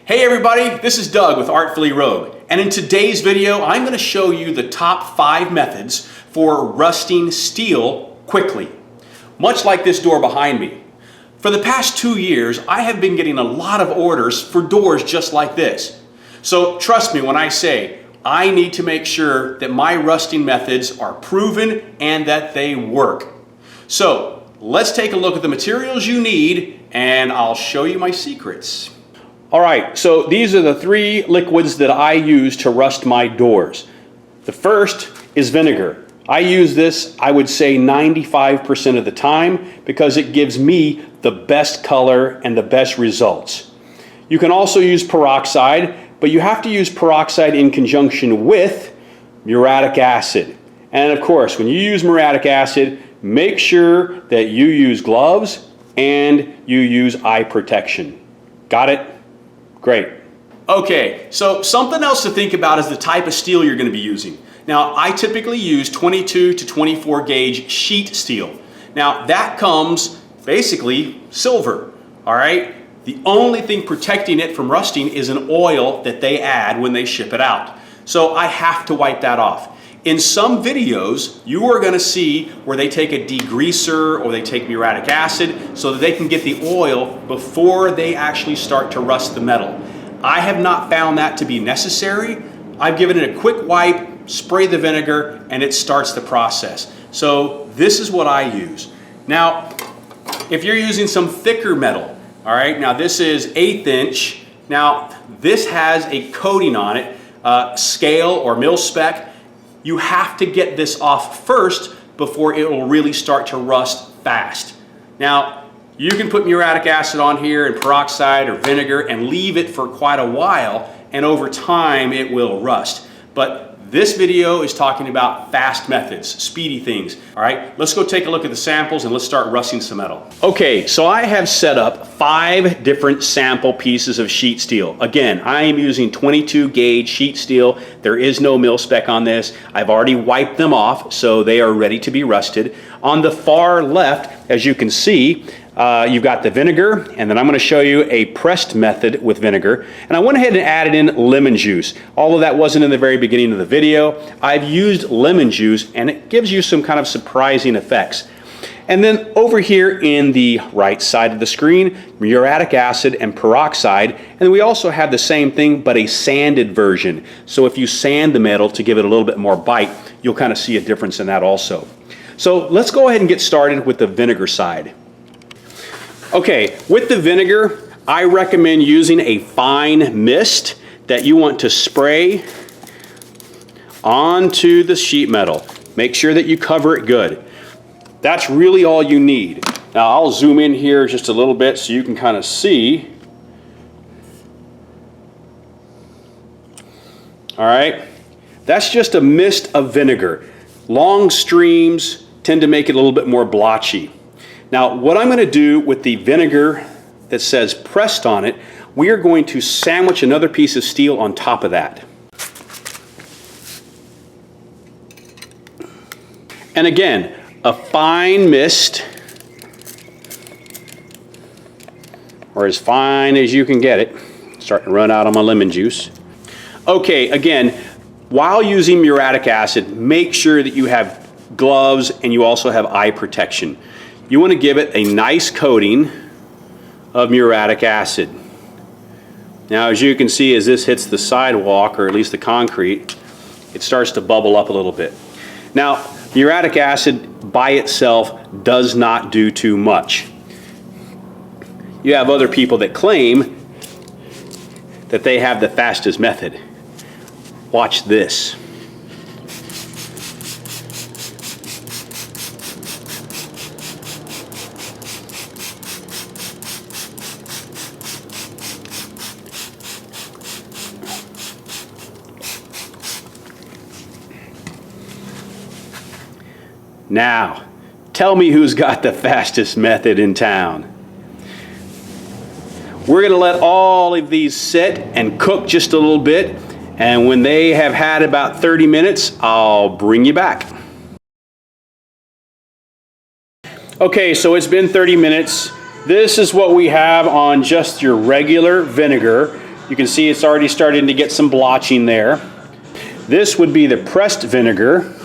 Hey everybody, this is Doug with Artfully Rogue, and in today's video I'm going to show you the top 5 methods for rusting steel quickly, much like this door behind me. For the past 2 years I have been getting a lot of orders for doors just like this. So trust me when I say I need to make sure that my rusting methods are proven and that they work. So let's take a look at the materials you need and I'll show you my secrets. All right, so these are the 3 liquids that I use to rust my doors. The first is vinegar. I use this, I would say 95% of the time because it gives me the best color and the best results. You can also use peroxide, but you have to use peroxide in conjunction with muriatic acid. And of course, when you use muriatic acid, make sure that you use gloves and you use eye protection. Got it? Great. Okay, so something else to think about is the type of steel you're going to be using. Now, I typically use 22 to 24 gauge sheet steel. Now, that comes basically silver, all right? The only thing protecting it from rusting is an oil that they add when they ship it out. So I have to wipe that off. In some videos, you are going to see where they take a degreaser or they take muriatic acid so that they can get the oil before they actually start to rust the metal. I have not found that to be necessary. I've given it a quick wipe, spray the vinegar, and it starts the process. So this is what I use. Now, if you're using some thicker metal, all right, now this is 1/8 inch. Now, this has a coating on it, scale or mil spec. You have to get this off first before it will really start to rust fast. Now, you can put muriatic acid on here and peroxide or vinegar and leave it for quite a while, and over time it will rust. But this video is talking about fast methods, speedy things. All right, let's go take a look at the samples and let's start rusting some metal. Okay, so I have set up 5 different sample pieces of sheet steel. Again, I am using 22 gauge sheet steel. There is no mil spec on this. I've already wiped them off, so they are ready to be rusted. On the far left, as you can see, you've got the vinegar, and then I'm going to show you a pressed method with vinegar. And I went ahead and added in lemon juice. Although that wasn't in the very beginning of the video, I've used lemon juice and it gives you some kind of surprising effects. And then over here in the right side of the screen, muriatic acid and peroxide. And then we also have the same thing, but a sanded version. So if you sand the metal to give it a little bit more bite, you'll kind of see a difference in that also. So let's go ahead and get started with the vinegar side. Okay, with the vinegar, I recommend using a fine mist that you want to spray onto the sheet metal. Make sure that you cover it good. That's really all you need. Now I'll zoom in here just a little bit so you can kind of see. All right, that's just a mist of vinegar. Long streams tend to make it a little bit more blotchy. Now, what I'm going to do with the vinegar that says pressed on it, we are going to sandwich another piece of steel on top of that. And again, a fine mist, or as fine as you can get it. Starting to run out on my lemon juice. Okay, again, while using muriatic acid, make sure that you have gloves and you also have eye protection. You want to give it a nice coating of muriatic acid. Now, as you can see, as this hits the sidewalk, or at least the concrete, it starts to bubble up a little bit. Now, muriatic acid by itself does not do too much. You have other people that claim that they have the fastest method. Watch this. Now, tell me who's got the fastest method in town. We're going to let all of these sit and cook just a little bit, and when they have had about 30 minutes, I'll bring you back. Okay, so it's been 30 minutes. This is what we have on just your regular vinegar. You can see it's already starting to get some blotching there. This would be the pressed vinegar.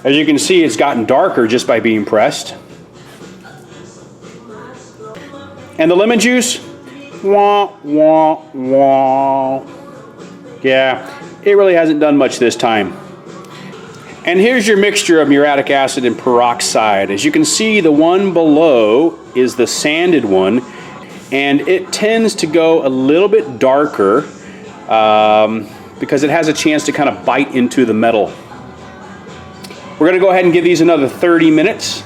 As you can see, it's gotten darker just by being pressed. And the lemon juice, wah, wah, wah. Yeah, it really hasn't done much this time. And here's your mixture of muriatic acid and peroxide. As you can see, the one below is the sanded one, and it tends to go a little bit darker because it has a chance to kind of bite into the metal. We're going to go ahead and give these another 30 minutes.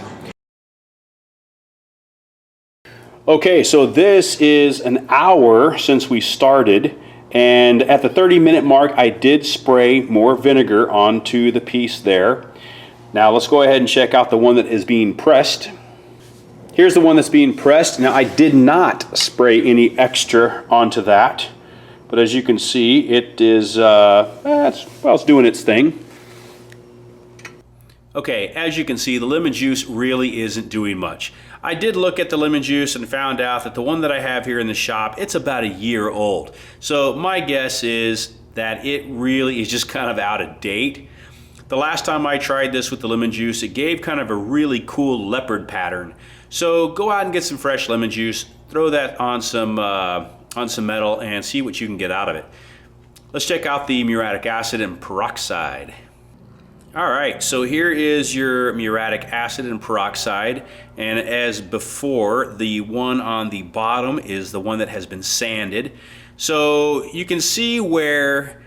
Okay, so this is an hour since we started, and at the 30-minute mark I did spray more vinegar onto the piece there. Now let's go ahead and check out the one that is being pressed. Here's the one that's being pressed. Now I did not spray any extra onto that, but as you can see, it is it's doing its thing. Okay, as you can see, the lemon juice really isn't doing much. I did look at the lemon juice and found out that the one that I have here in the shop, it's about a year old. So my guess is that it really is just kind of out of date. The last time I tried this with the lemon juice, it gave kind of a really cool leopard pattern. So go out and get some fresh lemon juice, throw that on some metal and see what you can get out of it. Let's check out the muriatic acid and peroxide. Alright, so here is your muriatic acid and peroxide, and as before, the one on the bottom is the one that has been sanded. So you can see where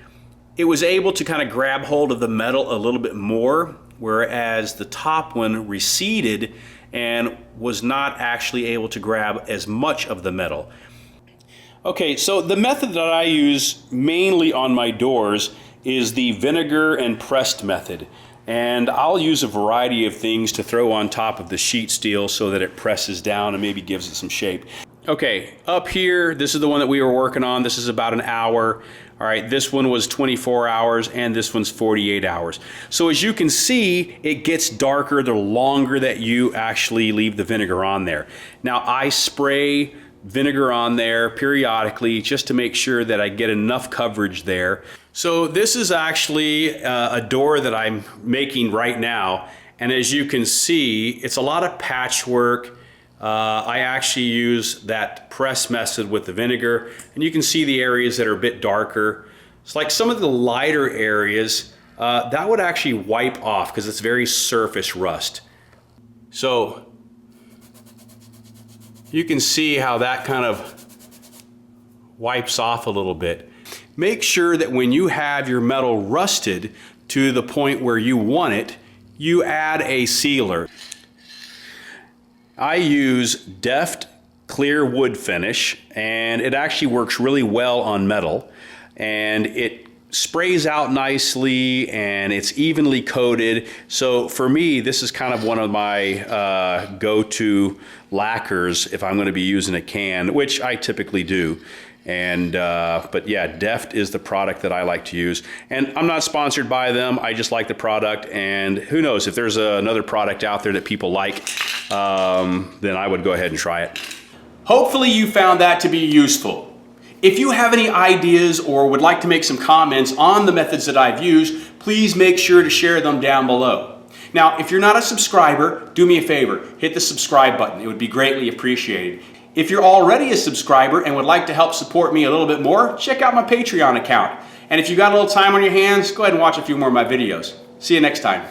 it was able to kind of grab hold of the metal a little bit more, whereas the top one receded and was not actually able to grab as much of the metal. Okay, so the method that I use mainly on my doors is the vinegar and pressed method, and I'll use a variety of things to throw on top of the sheet steel so that it presses down and maybe gives it some shape. Okay, up here, this is the one that we were working on. This is about an hour. All right, this one was 24 hours and this one's 48 hours. So as you can see, it gets darker the longer that you actually leave the vinegar on there. Now I spray vinegar on there periodically just to make sure that I get enough coverage there. So this is actually a door that I'm making right now, and as you can see, it's a lot of patchwork. I actually use that press method with the vinegar, and you can see the areas that are a bit darker. It's like some of the lighter areas that would actually wipe off because it's very surface rust. So you can see how that kind of wipes off a little bit. Make sure that when you have your metal rusted to the point where you want it, you add a sealer. I use Deft Clear Wood Finish, and it actually works really well on metal, and it sprays out nicely and it's evenly coated. So for me, this is kind of one of my go-to lacquers if I'm going to be using a can, which I typically do. And but yeah, Deft is the product that I like to use, and I'm not sponsored by them. I just like the product, and who knows, if there's another product out there that people like, then I would go ahead and try it. Hopefully you found that to be useful. If you have any ideas or would like to make some comments on the methods that I've used, please make sure to share them down below. Now, if you're not a subscriber, do me a favor, hit the subscribe button. It would be greatly appreciated. If you're already a subscriber and would like to help support me a little bit more, check out my Patreon account. And if you got a little time on your hands, go ahead and watch a few more of my videos. See you next time.